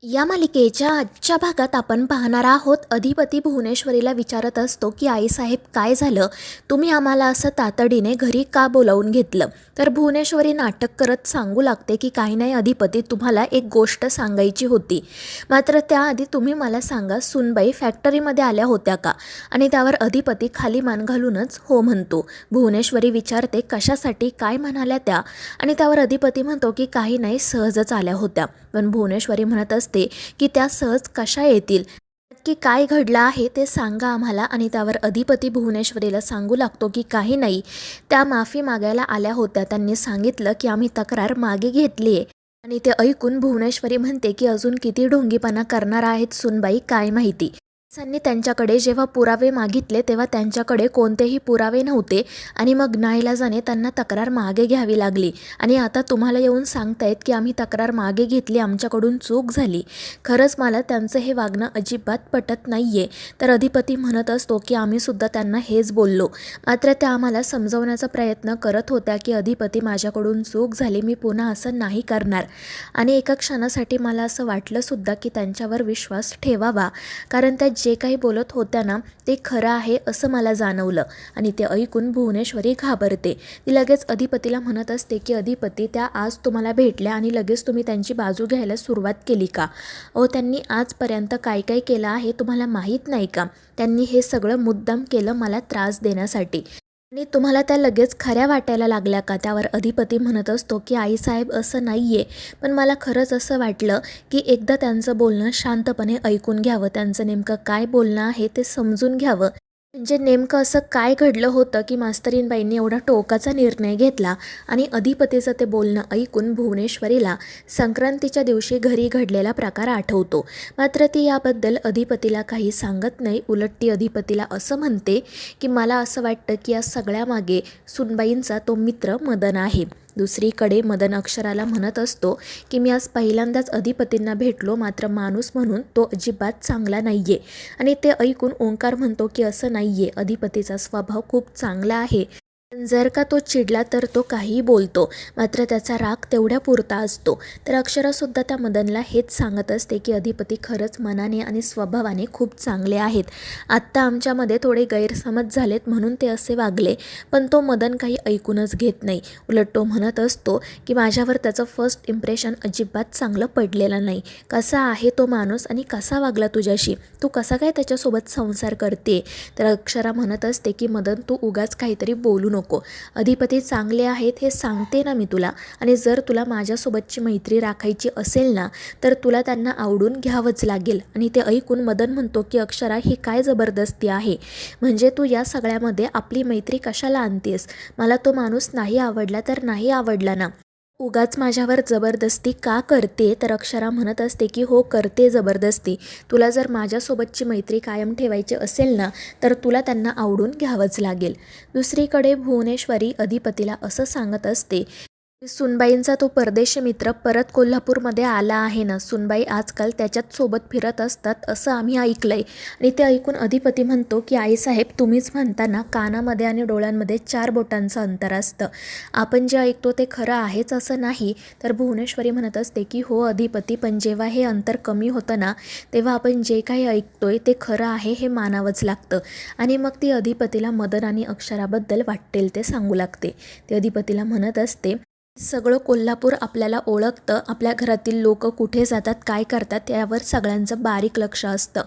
या मालिकेच्या आजच्या भागात आपण पाहणार आहोत. अधिपती भुवनेश्वरीला विचारत असतो की आईसाहेब काय झालं, तुम्ही आम्हाला असं तातडीने घरी का बोलावून घेतलं. तर भुवनेश्वरी नाटक करत सांगू लागते की काही नाही अधिपती, तुम्हाला एक गोष्ट सांगायची होती, मात्र त्याआधी तुम्ही मला सांगा सुनबाई फॅक्टरीमध्ये आल्या होत्या का. आणि त्यावर अधिपती खाली मान घालूनच हो म्हणतो. भुवनेश्वरी विचारते कशासाठी, काय म्हणाल्या त्या. आणि त्यावर अधिपती म्हणतो की काही नाही, सहजच आल्या होत्या. पण भुवनेश्वरी म्हणत असते की त्या सहज कशा येतील, नक्की काय घडलं आहे ते सांगा आम्हाला. आणि त्यावर अधिपती भुवनेश्वरीला सांगू लागतो की काही नाही, त्या माफी मागायला आल्या होत्या, त्यांनी सांगितलं की आम्ही तक्रार मागे घेतली आहे. आणि ते ऐकून भुवनेश्वरी म्हणते की अजून किती ढोंगीपणा करणार आहेत सुनबाई काय माहिती. पोलिसांनी त्यांच्याकडे जेव्हा पुरावे मागितले तेव्हा त्यांच्याकडे कोणतेही पुरावे नव्हते आणि मग नाईलाजाने त्यांना तक्रार मागे घ्यावी लागली. आणि आता तुम्हाला येऊन सांगतायत की आम्ही तक्रार मागे घेतली, आमच्याकडून चूक झाली. खरंच मला त्यांचं हे वागणं अजिबात पटत नाही आहे. तर अधिपती म्हणत असतो की आम्हीसुद्धा त्यांना हेच बोललो, मात्र त्या आम्हाला समजवण्याचा प्रयत्न करत होत्या की अधिपती माझ्याकडून चूक झाली, मी पुन्हा असं नाही करणार. आणि एका क्षणासाठी मला असं वाटलंसुद्धा की त्यांच्यावर विश्वास ठेवावा, कारण त्या जे काही बोलत होत्या ना ते खरं आहे असं मला जाणवलं. आणि ते ऐकून भुवनेश्वरी घाबरते. ती लगेच अधिपतीला म्हणत असते की अधिपती, त्या आज तुम्हाला भेटल्या आणि लगेच तुम्ही त्यांची बाजू घ्यायला सुरुवात केली का. त्यांनी आजपर्यंत काय काय केलं आहे तुम्हाला माहीत नाही का. त्यांनी हे सगळं मुद्दाम केलं मला त्रास देण्यासाठी. आणि तुम्हाला त्या लगेच खऱ्या वाटायला लागल्या का. त्यावर अधिपती म्हणत असतो की आईसाहेब असं नाही आहे, पण मला खरंच असं वाटलं की एकदा त्यांचं बोलणं शांतपणे ऐकून घ्यावं, त्यांचं नेमकं काय बोलणं आहे ते समजून घ्यावं. म्हणजे नेमकं असं काय घडलं होतं की मास्तरीणबाईंनी एवढा टोकाचा निर्णय घेतला. आणि अधिपतीचं ते बोलणं ऐकून भुवनेश्वरीला संक्रांतीच्या दिवशी घरी घडलेला प्रकार आठवतो. मात्र ती याबद्दल अधिपतीला काही सांगत नाही. उलट ती अधिपतीला असं म्हणते की मला असं वाटतं की या सगळ्यामागे सुनबाईंचा तो मित्र मदन आहे. दुसरीकडे मदन अक्षराला म्हणत असतो की मी आज पहिल्यांदाच अधिपतींना भेटलो, मात्र माणूस म्हणून तो अजिबात चांगला नाही आहे. आणि ते ऐकून ओंकार म्हणतो की असं नाही आहे, अधिपतीचा स्वभाव खूप चांगला आहे. जर का तो चिडला तर तो काहीही बोलतो, मात्र त्याचा राग तेवढ्या पुरता असतो. तर अक्षरासुद्धा त्या मदनला हेच सांगत असते की अधिपती खरंच मनाने आणि स्वभावाने खूप चांगले आहेत. आत्ता आमच्यामध्ये थोडे गैरसमज झालेत म्हणून ते असे वागले. पण तो मदन काही ऐकूनच घेत नाही. उलट तो म्हणत असतो की माझ्यावर त्याचं फर्स्ट इम्प्रेशन अजिबात चांगलं पडलेलं नाही. कसा आहे तो माणूस आणि कसा वागला तुझ्याशी, तू कसा काय त्याच्यासोबत संसार करते. तर अक्षरा म्हणत असते की मदन तू उगाच काहीतरी बोलू नको. अधिपती चांगले आहेत हे सांगते ना मी तुला. आणि जर तुला माझ्यासोबतची मैत्री राखायची असेल ना तर तुला त्यांना आवडून घ्यावंच लागेल. आणि ते ऐकून मदन म्हणतो की अक्षरा ही काय जबरदस्ती आहे, म्हणजे तू या सगळ्यामध्ये आपली मैत्री कशाला आणतेस. मला तो माणूस नाही आवडला तर नाही आवडला ना, उगाच माझ्यावर जबरदस्ती का करते. तर अक्षरा म्हणत असते की हो करते जबरदस्ती. तुला जर माझ्यासोबतची मैत्री कायम ठेवायची असेल ना तर तुला त्यांना आवडून घ्यावंच लागेल. दुसरीकडे भुवनेश्वरी अधिपतीला असं सांगत असते सुनबाईंचा तो परदेशी मित्र परत कोल्हापूरमध्ये आला आहे ना, सुनबाई आजकाल त्याच्याच सोबत फिरत असतात असं आम्ही ऐकलंय. आणि ते ऐकून अधिपती म्हणतो की आईसाहेब तुम्हीच म्हणता ना कानामध्ये आणि डोळ्यांमध्ये 4 बोटांचं अंतर असतं, आपण जे ऐकतो ते खरं आहेच असं नाही. तर भुवनेश्वरी म्हणत असते की हो अधिपती, पण जेव्हा हे अंतर कमी होतं ना तेव्हा आपण जे काही ऐकतोय ते खरं आहे हे मानावंच लागतं. आणि मग ती अधिपतीला मदन आणि अक्षराबद्दल वाटेल ते सांगू लागते. ते अधिपतीला म्हणत असते सगळं कोल्हापूर आपल्याला ओळखतं, आपल्या घरातील लोक कुठे जातात काय करतात यावर सगळ्यांचं बारीक लक्ष असतं.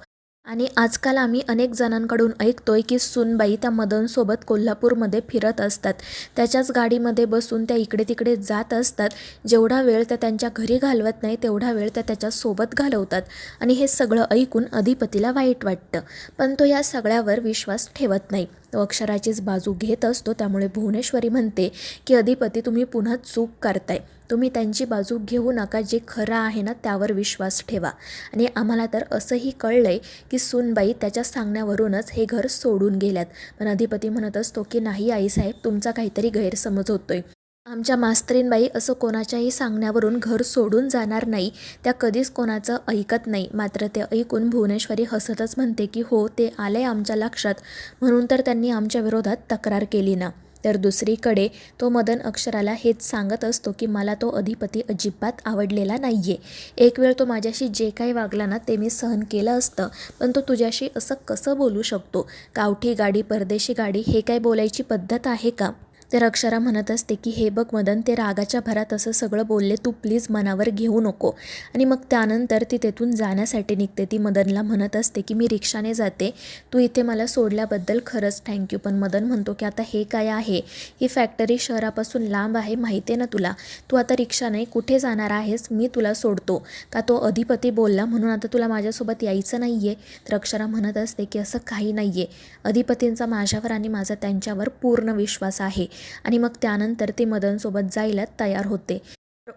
आणि आजकाल आम्ही अनेक जणांकडून ऐकतोय की सुनबाई त्या मदनसोबत कोल्हापूरमध्ये फिरत असतात, त्याच्याच गाडीमध्ये बसून त्या इकडे तिकडे जात असतात. जेवढा वेळ त्या त्यांच्या घरी घालवत नाही तेवढा वेळ त्या त्याच्यासोबत घालवतात. आणि हे सगळं ऐकून अधिपतीला वाईट वाटतं, पण तो या सगळ्यावर विश्वास ठेवत नाही. तो अक्षराचीच बाजू घेत असतो. त्यामुळे भुवनेश्वरी म्हणते की अधिपती तुम्ही पुन्हा चूक करताय, तुम्ही त्यांची बाजू घेऊ नका, जे खरं आहे ना त्यावर विश्वास ठेवा. आणि आम्हाला तर असंही कळलंय की सुनबाई त्याच्या सांगण्यावरूनच हे घर सोडून गेल्यात. पण अधिपती म्हणत असतो की नाही आईसाहेब, तुमचा काहीतरी गैरसमज होतोय. आमच्या मास्तरीणबाई असं कोणाच्याही सांगण्यावरून घर सोडून जाणार नाही, त्या कधीच कोणाचं ऐकत नाही. मात्र ते ऐकून भुवनेश्वरी हसतच म्हणते की हो ते आलंय आमच्या लक्षात, म्हणून तर त्यांनी आमच्या विरोधात तक्रार केली ना. तर दुसरीकडे तो मदन अक्षराला हेच सांगत असतो की मला तो अधिपती अजिबात आवडलेला नाही आहे. एक वेळ तो माझ्याशी जे काही वागला ना ते मी सहन केलं असतं, पण तो तुझ्याशी असं कसं बोलू शकतो? गावठी गाडी परदेशी गाडी हे काय बोलायची पद्धत आहे का? तर अक्षरा म्हणत असते की हे बघ मदन, ते रागाच्या भरात असं सगळं बोलले, तू प्लीज मनावर घेऊ नको. आणि मग त्यानंतर ती तेथून जाण्यासाठी निघते. ती मदनला म्हणत असते की मी रिक्षाने जाते, तू इथे मला सोडल्याबद्दल खरंच थँक्यू. पण मदन म्हणतो की आता हे काय आहे, ही फॅक्टरी शहरापासून लांब आहे, माहिती आहे ना तुला, तू आता रिक्षाने कुठे जाणार आहेस, मी तुला सोडतो का? तो अधिपती बोलला म्हणून आता तुला माझ्यासोबत यायचं नाही आहे? तर अक्षरा म्हणत असते की असं काही नाही आहे, अधिपतींचा माझ्यावर आणि माझा त्यांच्यावर पूर्ण विश्वास आहे. आणि मग त्यानंतर ती मदनसोबत जायला तयार होते.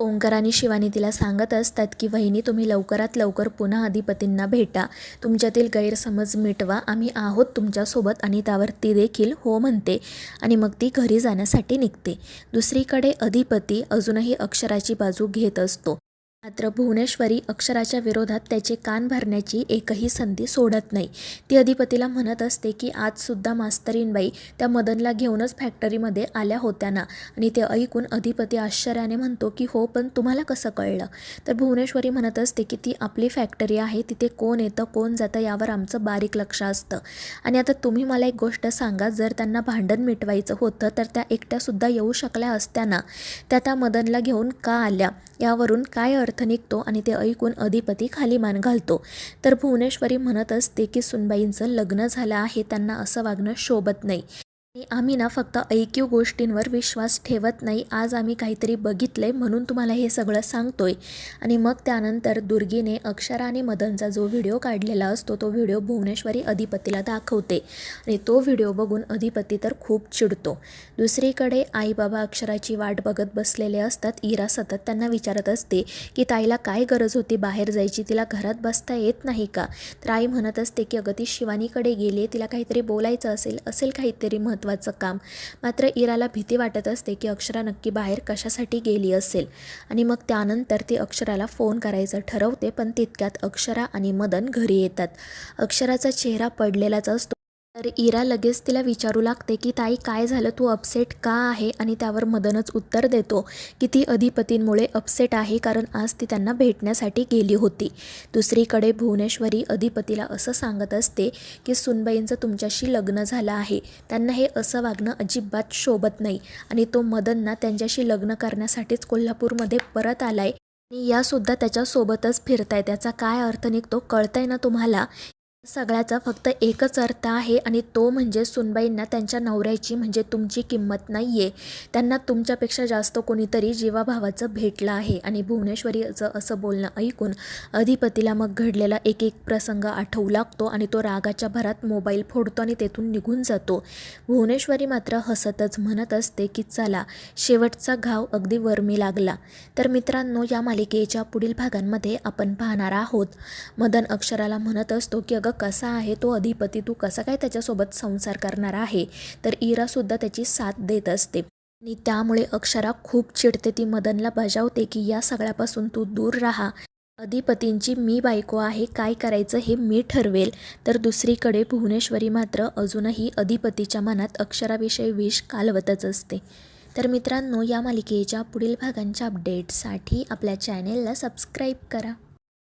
ओंकार आणि शिवानी तिला सांगत असतात की वहिनी, तुम्ही लवकरात लवकर पुन्हा अधिपतींना भेटा, तुमच्यातील गैरसमज मिटवा, आम्ही आहोत तुमच्यासोबत. आणि त्यावर ती देखील हो म्हणते आणि मग ती घरी जाण्यासाठी निघते. दुसरीकडे अधिपती अजूनही अक्षराची बाजू घेत असतो. मात्र भुवनेश्वरी अक्षराच्या विरोधात त्याचे कान भरण्याची एकही संधी सोडत नाही. ती अधिपतीला म्हणत असते की आजसुद्धा मास्तरीणबाई त्या मदनला घेऊनच फॅक्टरीमध्ये आल्या होत्या ना? आणि ते ऐकून अधिपती आश्चर्याने म्हणतो की हो, पण तुम्हाला कसं कळलं? तर भुवनेश्वरी म्हणत असते की ती आपली फॅक्टरी आहे, तिथे कोण येतं कोण जातं यावर आमचं बारीक लक्ष असतं. आणि आता तुम्ही मला एक गोष्ट सांगा, जर त्यांना भांडण मिटवायचं होतं तर त्या एकट्यासुद्धा येऊ शकल्या असत्या ना? त्या मदनला घेऊन का आल्या? यावरून काय अर्थ निघतो? आणि ते ऐकून अधिपती खाली मान घालतो. तर भुवनेश्वरी म्हणत असते की सुनबाईंचं लग्न झालं आहे, त्यांना असं वागणं शोभत नाही. आणि आम्ही ना फक्त ऐकीव गोष्टींवर विश्वास ठेवत नाही, आज आम्ही काहीतरी बघितलंय म्हणून तुम्हाला हे सगळं सांगतोय. आणि मग त्यानंतर दुर्गीने अक्षरा आणि मदनचा जो व्हिडिओ काढलेला असतो तो व्हिडिओ भुवनेश्वरी अधिपतीला दाखवते आणि तो व्हिडिओ बघून अधिपती तर खूप चिडतो. दुसरीकडे आई बाबा अक्षराची वाट बघत बसलेले असतात. इरा सतत त्यांना विचारत असते की ताईला काय गरज होती बाहेर जायची, तिला घरात बसता येत नाही का? तर आई म्हणत असते की अगं ती शिवानीकडे गेली, तिला काहीतरी बोलायचं असेल काहीतरी महत्त्वाचं काम. मात्र इराला भीती वाटत असते की अक्षरा नक्की बाहेर कशासाठी गेली असेल. आणि मग त्यानंतर ती अक्षराला फोन करायचं ठरवते, पण तितक्यात अक्षरा आणि मदन घरी येतात. अक्षराचा चेहरा पडलेलाच असतो. तर इरा लगेच तिला विचारू लागते की ताई काय झालं, तू अपसेट का आहे? आणि त्यावर मदनच उत्तर देतो की ती अधिपतींमुळे अपसेट आहे, कारण आज ती त्यांना भेटण्यासाठी गेली होती. दुसरीकडे भुवनेश्वरी अधिपतीला असं सांगत असते की सुनबाईंचं तुमच्याशी लग्न झालं आहे, त्यांना हे असं वागणं अजिबात शोभत नाही. आणि तो मदनना त्यांच्याशी लग्न करण्यासाठीच कोल्हापूरमध्ये परत आलाय आणि यासुद्धा त्याच्यासोबतच फिरताय, त्याचा काय अर्थ निघतो कळतंय ना तुम्हाला? सगळ्याचा फक्त एकच अर्थ आहे आणि तो म्हणजे सुनबाईंना त्यांच्या नवऱ्याची म्हणजे तुमची किंमत नाही आहे, त्यांना तुमच्यापेक्षा जास्त कोणीतरी जीवाभावाचं भेटलं आहे. आणि भुवनेश्वरीचं असं बोलणं ऐकून अधिपतीला मग घडलेला एक एक प्रसंग आठवू लागतो आणि तो रागाच्या भरात मोबाईल फोडतो आणि तेथून निघून जातो. भुवनेश्वरी मात्र हसतच म्हणत असते की चला, शेवटचा घाव अगदी वर्मी लागला. तर मित्रांनो, या मालिकेच्या पुढील भागांमध्ये आपण पाहणार आहोत मदन अक्षराला म्हणत असतो की अगं कसा आहे तो अधिपती, तू कसा काय त्याच्यासोबत संसार करणार आहे? तर इरासुद्धा त्याची साथ देत असते आणि त्यामुळे अक्षरा खूप चिडते. ती मदनला बजावते की या सगळ्यापासून तू दूर राहा, अधिपतींची मी बायको आहे, काय करायचं हे मी ठरवेल. तर दुसरीकडे भुवनेश्वरी मात्र अजूनही अधिपतीच्या मनात अक्षराविषयी विष कालवतच असते. तर मित्रांनो, या मालिकेच्या पुढील भागांच्या अपडेट्ससाठी आपल्या चॅनेलला सबस्क्राईब करा.